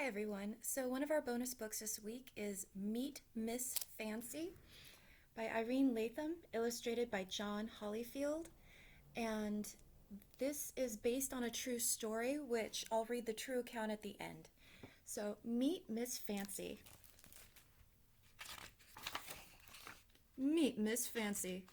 everyone. So one of our bonus books this week is Meet Miss Fancy by Irene Latham, illustrated by John Hollyfield. And this is based on a true story, which I'll read the true account at the end. So Meet Miss Fancy. Meet Miss Fancy.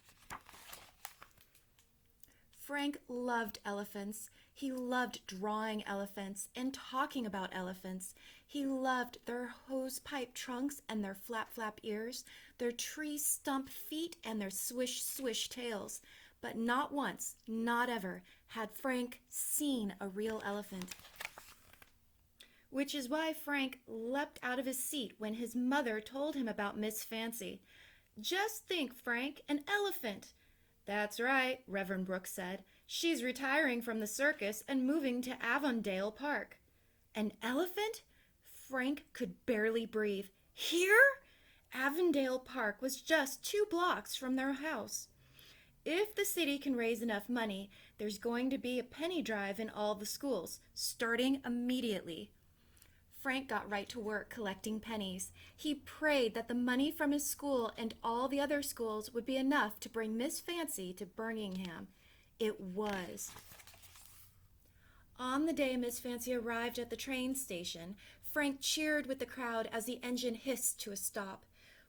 Frank loved elephants. He loved drawing elephants and talking about elephants. He loved their hose-pipe trunks and their flap-flap ears, their tree stump feet and their swish-swish tails. But not once, not ever, had Frank seen a real elephant. Which is why Frank leapt out of his seat when his mother told him about Miss Fancy. "Just think, Frank, an elephant!" "That's right," Reverend Brooks said. "She's retiring from the circus and moving to Avondale Park." An elephant? Frank could barely breathe. Here? Avondale Park was just 2 blocks from their house. If the city can raise enough money, there's going to be a penny drive in all the schools, starting immediately. Frank got right to work collecting pennies. He prayed that the money from his school and all the other schools would be enough to bring Miss Fancy to Birmingham. It was. On the day Miss Fancy arrived at the train station, Frank cheered with the crowd as the engine hissed to a stop.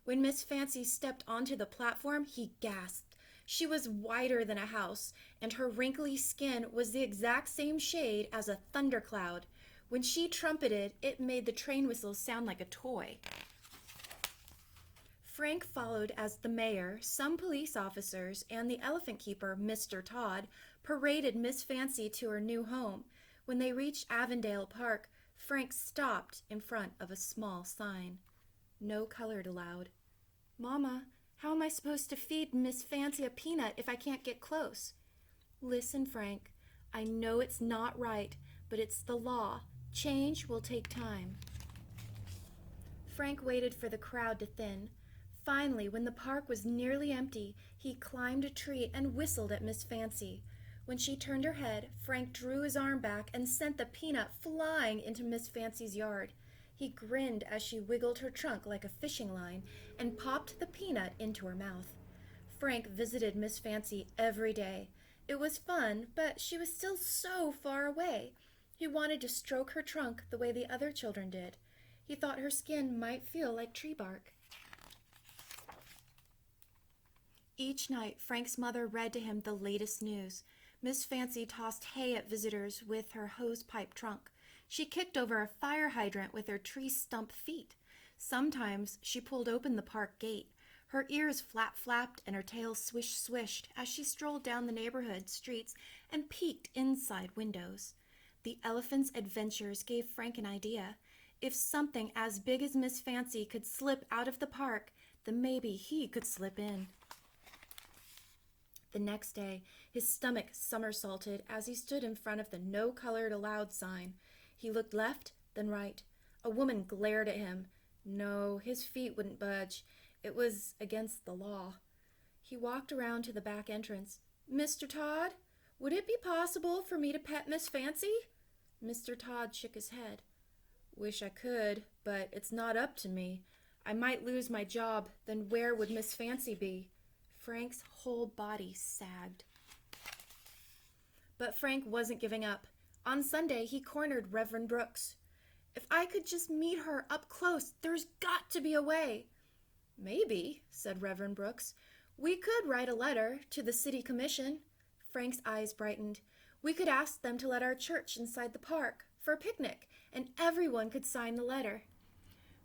When Miss Fancy stepped onto the platform, he gasped. She was whiter than a house, and her wrinkly skin was the exact same shade as a thundercloud. When she trumpeted, it made the train whistle sound like a toy. Frank followed as the mayor, some police officers, and the elephant keeper, Mr. Todd, paraded Miss Fancy to her new home. When they reached Avondale Park, Frank stopped in front of a small sign. "No colored allowed." "Mama, how am I supposed to feed Miss Fancy a peanut if I can't get close?" "Listen, Frank, I know it's not right, but it's the law. Change will take time." Frank waited for the crowd to thin. Finally, when the park was nearly empty, he climbed a tree and whistled at Miss Fancy. When she turned her head, Frank drew his arm back and sent the peanut flying into Miss Fancy's yard. He grinned as she wiggled her trunk like a fishing line and popped the peanut into her mouth. Frank visited Miss Fancy every day. It was fun, but she was still so far away. He wanted to stroke her trunk the way the other children did. He thought her skin might feel like tree bark. Each night, Frank's mother read to him the latest news. Miss Fancy tossed hay at visitors with her hose-pipe trunk. She kicked over a fire hydrant with her tree stump feet. Sometimes she pulled open the park gate. Her ears flap-flapped and her tail swish-swished as she strolled down the neighborhood streets and peeked inside windows. The elephant's adventures gave Frank an idea. If something as big as Miss Fancy could slip out of the park, then maybe he could slip in. The next day, his stomach somersaulted as he stood in front of the "No Colored Allowed" sign. He looked left, then right. A woman glared at him. No, his feet wouldn't budge. It was against the law. He walked around to the back entrance. "Mr. Todd, would it be possible for me to pet Miss Fancy?" Mr. Todd shook his head. "Wish I could, but it's not up to me. I might lose my job, then where would Miss Fancy be?" Frank's whole body sagged. But Frank wasn't giving up. On Sunday, he cornered Reverend Brooks. "If I could just meet her up close, there's got to be a way." "Maybe," said Reverend Brooks. "We could write a letter to the city commission." Frank's eyes brightened. "We could ask them to let our church inside the park for a picnic, and everyone could sign the letter."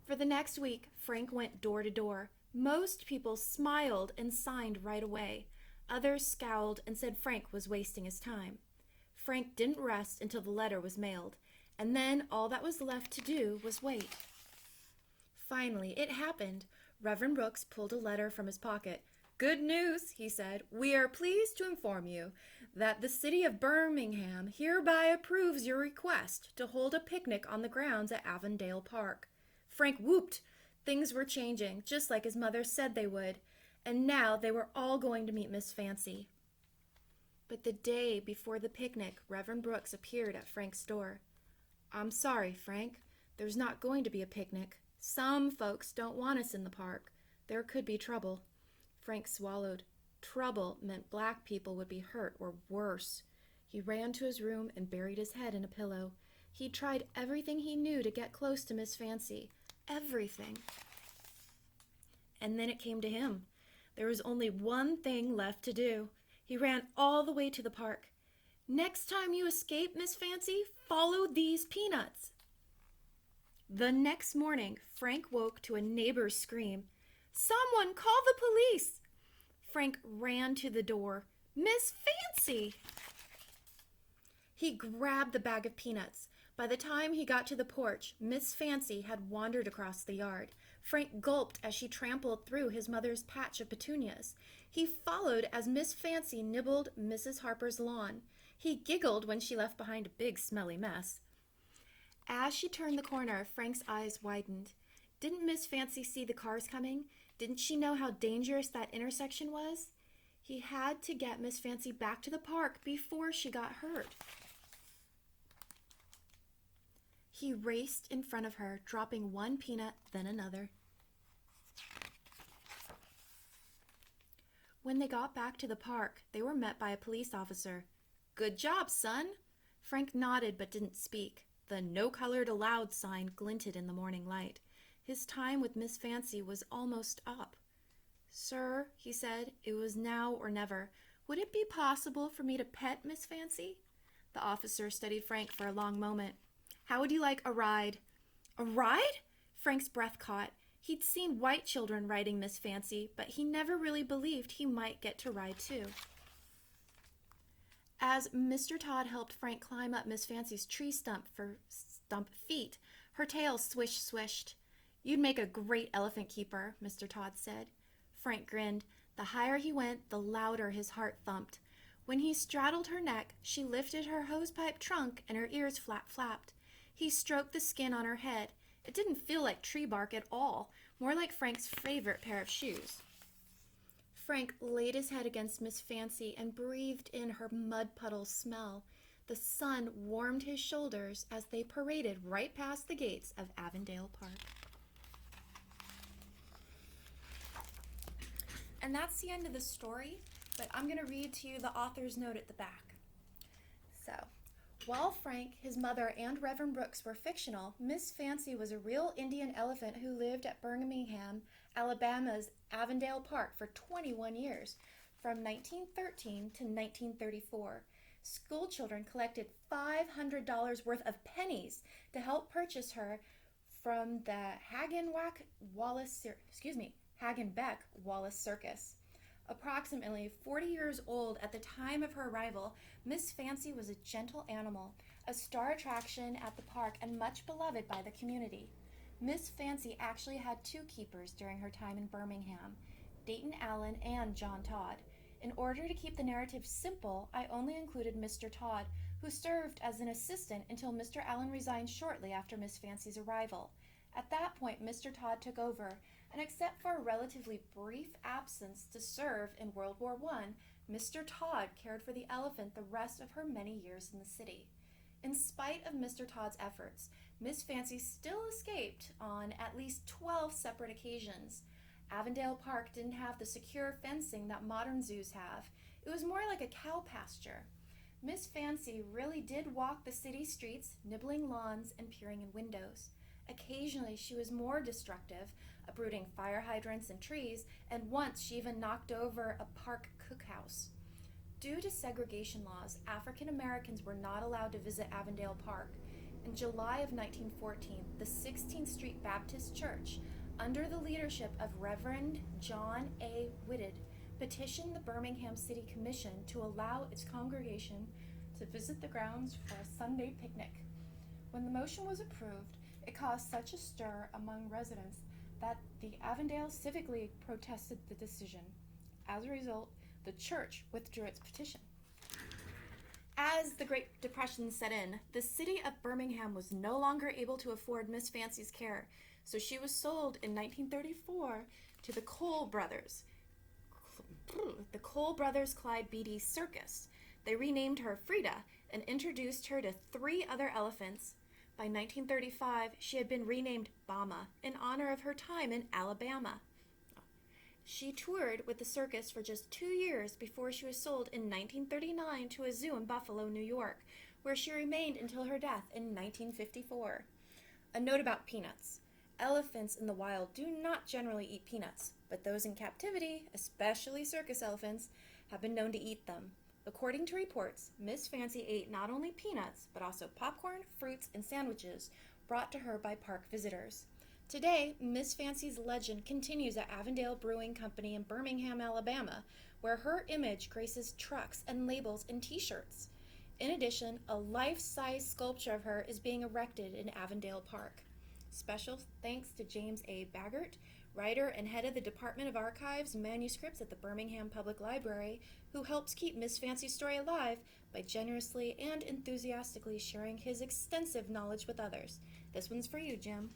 For the next week, Frank went door to door. Most people smiled and signed right away. Others scowled and said Frank was wasting his time. Frank didn't rest until the letter was mailed, and then all that was left to do was wait. Finally, it happened. Reverend Brooks pulled a letter from his pocket. "Good news," he said. "We are pleased to inform you that the city of Birmingham hereby approves your request to hold a picnic on the grounds at Avondale Park." Frank whooped. Things were changing, just like his mother said they would, and now they were all going to meet Miss Fancy. But the day before the picnic, Reverend Brooks appeared at Frank's door. "I'm sorry, Frank. There's not going to be a picnic. Some folks don't want us in the park. There could be trouble. Frank swallowed. Trouble meant black people would be hurt or worse. He ran to his room and buried his head in a pillow. He tried everything he knew to get close to Miss Fancy. Everything. And then it came to him. There was only one thing left to do. He ran all the way to the park. Next time you escape, Miss Fancy, follow these peanuts. The next morning, Frank woke to a neighbor's scream. Someone call the police! Frank ran to the door. Miss Fancy! He grabbed the bag of peanuts. By the time he got to the porch, Miss Fancy had wandered across the yard. Frank gulped as she trampled through his mother's patch of petunias. He followed as Miss Fancy nibbled Mrs. Harper's lawn. He giggled when she left behind a big smelly mess. As she turned the corner, Frank's eyes widened. Didn't Miss Fancy see the cars coming? Didn't she know how dangerous that intersection was? He had to get Miss Fancy back to the park before she got hurt. He raced in front of her, dropping one peanut, then another. When they got back to the park, they were met by a police officer. Good job, son. Frank nodded but didn't speak. The "No colored allowed" sign glinted in the morning light. His time with Miss Fancy was almost up. Sir, he said, it was now or never. Would it be possible for me to pet Miss Fancy? The officer studied Frank for a long moment. How would you like a ride? A ride? Frank's breath caught. He'd seen white children riding Miss Fancy, but he never really believed he might get to ride too. As Mr. Todd helped Frank climb up Miss Fancy's tree stump for stump feet, her tail swished. You'd make a great elephant keeper, Mr. Todd said. Frank grinned. The higher he went, the louder his heart thumped. When he straddled her neck, she lifted her hosepipe trunk and her ears flapped. He stroked the skin on her head. It didn't feel like tree bark at all, more like Frank's favorite pair of shoes. Frank laid his head against Miss Fancy and breathed in her mud puddle smell. The sun warmed his shoulders as they paraded right past the gates of Avondale Park. And that's the end of the story, but I'm going to read to you the author's note at the back. So, while Frank, his mother, and Reverend Brooks were fictional, Miss Fancy was a real Indian elephant who lived at Birmingham, Alabama's Avondale Park for 21 years, from 1913 to 1934. School children collected $500 worth of pennies to help purchase her from the Hagenbeck Wallace Circus. Approximately 40 years old at the time of her arrival, Miss Fancy was a gentle animal, a star attraction at the park, and much beloved by the community. Miss Fancy actually had two keepers during her time in Birmingham, Dayton Allen and John Todd. In order to keep the narrative simple, I only included Mr. Todd, who served as an assistant until Mr. Allen resigned shortly after Miss Fancy's arrival. At that point, Mr. Todd took over, and except for a relatively brief absence to serve in World War I, Mr. Todd cared for the elephant the rest of her many years in the city. In spite of Mr. Todd's efforts, Miss Fancy still escaped on at least 12 separate occasions. Avondale Park didn't have the secure fencing that modern zoos have. It was more like a cow pasture. Miss Fancy really did walk the city streets, nibbling lawns and peering in windows. Occasionally, she was more destructive, uprooting fire hydrants and trees, and once she even knocked over a park cookhouse. Due to segregation laws, African Americans were not allowed to visit Avondale Park. In July of 1914, the 16th Street Baptist Church, under the leadership of Reverend John A. Whitted, petitioned the Birmingham City Commission to allow its congregation to visit the grounds for a Sunday picnic. When the motion was approved, it caused such a stir among residents that the Avondale Civic League protested the decision. As a result, the church withdrew its petition. As the Great Depression set in, the city of Birmingham was no longer able to afford Miss Fancy's care, so she was sold in 1934 to the Cole Brothers Clyde Beatty Circus. They renamed her Frida and introduced her to 3 other elephants. By 1935, she had been renamed Bama in honor of her time in Alabama. She toured with the circus for just 2 years before she was sold in 1939 to a zoo in Buffalo, New York, where she remained until her death in 1954. A note about peanuts. Elephants in the wild do not generally eat peanuts, but those in captivity, especially circus elephants, have been known to eat them. According to reports, Miss Fancy ate not only peanuts, but also popcorn, fruits, and sandwiches brought to her by park visitors. Today, Miss Fancy's legend continues at Avondale Brewing Company in Birmingham, Alabama, where her image graces trucks and labels and t-shirts. In addition, a life-size sculpture of her is being erected in Avondale Park. Special thanks to James A. Baggert, writer and head of the Department of Archives and Manuscripts at the Birmingham Public Library, who helps keep Miss Fancy's story alive by generously and enthusiastically sharing his extensive knowledge with others. This one's for you, Jim.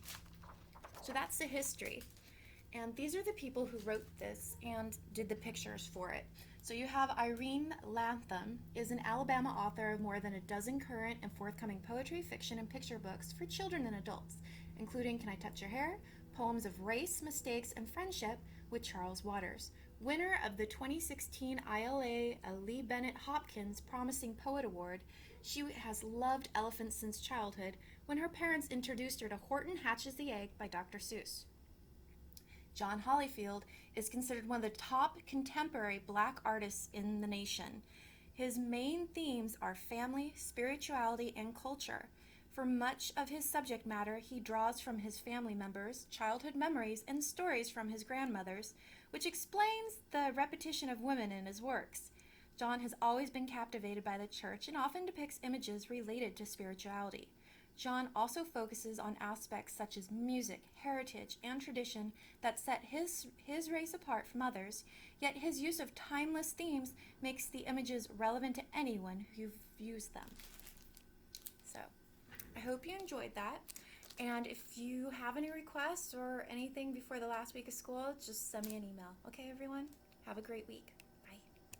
So that's the history. And these are the people who wrote this and did the pictures for it. So you have Irene Latham, is an Alabama author of more than a dozen current and forthcoming poetry, fiction, and picture books for children and adults, including Can I Touch Your Hair?, Poems of Race, Mistakes, and Friendship with Charles Waters, winner of the 2016 ILA Lee Bennett Hopkins Promising Poet Award. She has loved elephants since childhood when her parents introduced her to Horton Hatches the Egg by Dr. Seuss. John Hollyfield is considered one of the top contemporary Black artists in the nation. His main themes are family, spirituality, and culture. For much of his subject matter, he draws from his family members, childhood memories, and stories from his grandmothers, which explains the repetition of women in his works. John has always been captivated by the church and often depicts images related to spirituality. John also focuses on aspects such as music, heritage, and tradition that set his race apart from others, yet his use of timeless themes makes the images relevant to anyone who views them. So, I hope you enjoyed that, and if you have any requests or anything before the last week of school, just send me an email. Okay, everyone? Have a great week.